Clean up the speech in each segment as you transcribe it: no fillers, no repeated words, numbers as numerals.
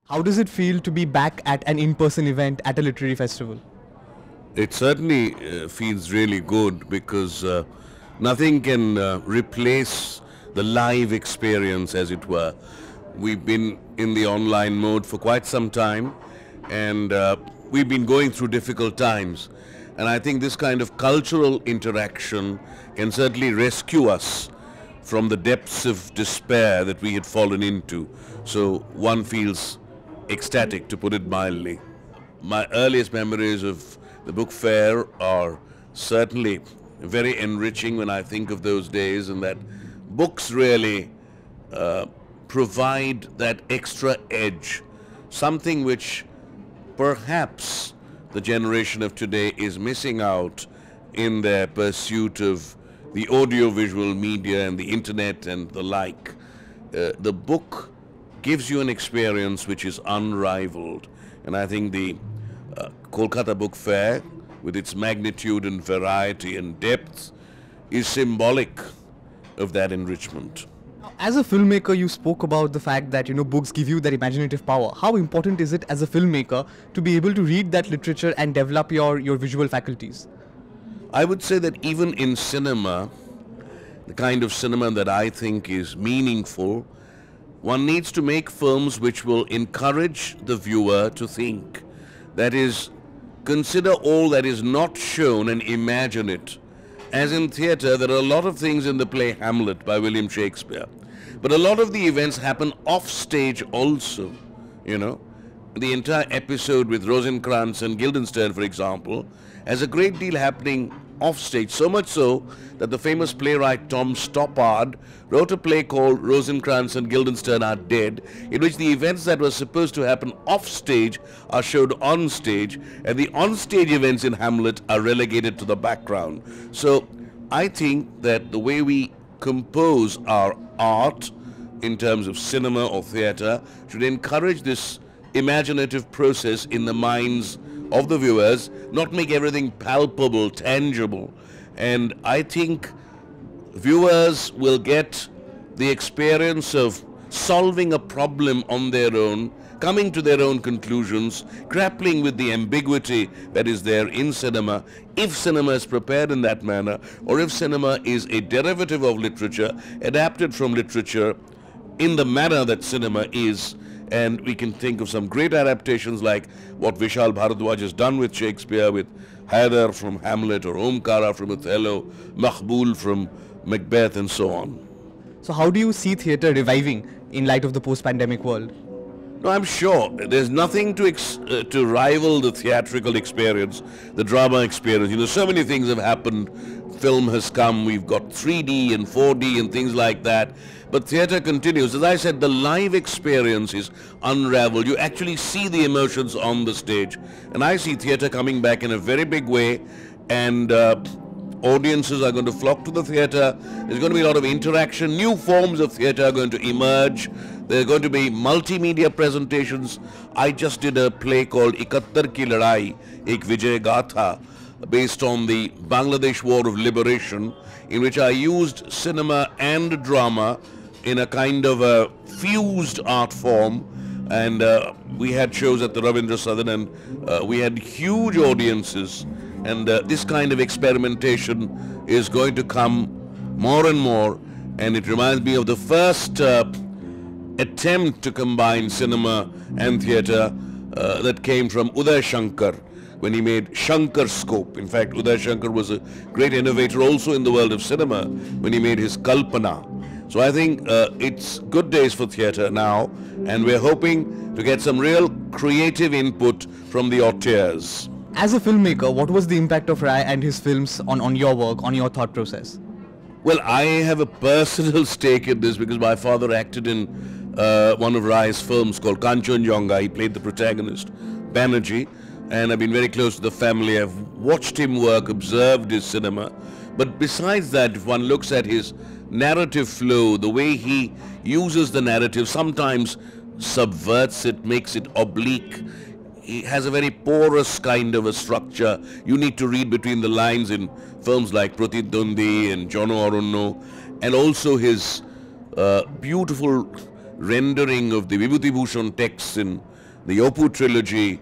How does it feel to be back at an in-person event at a literary festival? It certainly feels really good because nothing can replace the live experience, as it were. We've been in the online mode for quite some time, and we've been going through difficult times. And I think this kind of cultural interaction can certainly rescue us from the depths of despair that we had fallen into. So one feels ecstatic, to put it mildly. My earliest memories of the book fair are certainly very enriching when I think of those days, and that books really provide that extra edge, something which perhaps the generation of today is missing out in their pursuit of the audiovisual media and the internet and the like. The book gives you an experience which is unrivaled, and I think the Kolkata Book Fair, with its magnitude and variety and depth, is symbolic of that enrichment. As a filmmaker, you spoke about the fact that books give you that imaginative power. How important is it as a filmmaker to be able to read that literature and develop your visual faculties? I would say that even in cinema, the kind of cinema that I think is meaningful, one needs to make films which will encourage the viewer to think. That is, consider all that is not shown and imagine it. As in theatre, there are a lot of things in the play Hamlet by William Shakespeare. But a lot of the events happen off stage also, The entire episode with Rosencrantz and Guildenstern, for example, has a great deal happening off stage, so much so that the famous playwright Tom Stoppard wrote a play called Rosencrantz and Guildenstern Are Dead, in which the events that were supposed to happen off stage are showed on stage, and the on stage events in Hamlet are relegated to the background. So I think that the way we compose our art in terms of cinema or theatre should encourage this imaginative process in the minds of the viewers, not make everything palpable, tangible. And I think viewers will get the experience of solving a problem on their own, coming to their own conclusions, grappling with the ambiguity that is there in cinema, if cinema is prepared in that manner, or if cinema is a derivative of literature, adapted from literature in the manner that cinema is. And we can think of some great adaptations like what Vishal Bharadwaj has done with Shakespeare, with Haidar from Hamlet, or Omkara from Othello, Maqbool from Macbeth, and so on. So how do you see theatre reviving in light of the post-pandemic world? No, I'm sure there's nothing to rival the theatrical experience, the drama experience. So many things have happened. Film has come, we've got 3D and 4D and things like that. But theatre continues. As I said, the live experience is unraveled. You actually see the emotions on the stage. And I see theatre coming back in a very big way. And audiences are going to flock to the theatre. There's going to be a lot of interaction. New forms of theatre are going to emerge. There are going to be multimedia presentations. I just did a play called Ikattar Ki Ladai, Ek Vijay Gatha, based on the Bangladesh War of Liberation, in which I used cinema and drama in a kind of a fused art form. And we had shows at the Ravindra Sadan, and we had huge audiences. And this kind of experimentation is going to come more and more. And it reminds me of the first attempt to combine cinema and theatre that came from Uday Shankar, when he made Shankar Scope. In fact, Uday Shankar was a great innovator also in the world of cinema when he made his Kalpana. So I think it's good days for theatre now, and we're hoping to get some real creative input from the auteurs. As a filmmaker, what was the impact of Rai and his films on your work, on your thought process? Well, I have a personal stake in this because my father acted in one of Rai's films called Kanchenjunga. He played the protagonist, Banerjee, and I've been very close to the family. I've watched him work, observed his cinema. But besides that, if one looks at his narrative flow, the way he uses the narrative, sometimes subverts it, makes it oblique. He has a very porous kind of a structure. You need to read between the lines in films like Pratidwandi and Jono Arunno, and also his beautiful rendering of the Vibhuti Bhushan texts in the Opu trilogy,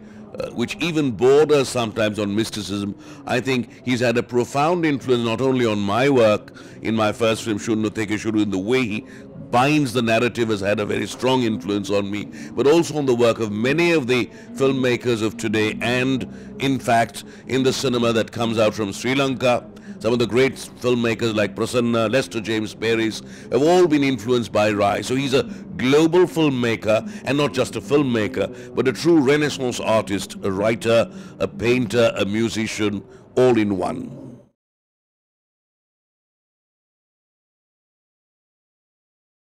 which even borders sometimes on mysticism. I think he's had a profound influence not only on my work in my first film, Shunnu Teke Shuru, in the way he binds the narrative has had a very strong influence on me, but also on the work of many of the filmmakers of today, and in fact in the cinema that comes out from Sri Lanka. Some of the great filmmakers like Prasanna, Lester James Paris have all been influenced by Rai. So he's a global filmmaker, and not just a filmmaker, but a true Renaissance artist, a writer, a painter, a musician, all in one.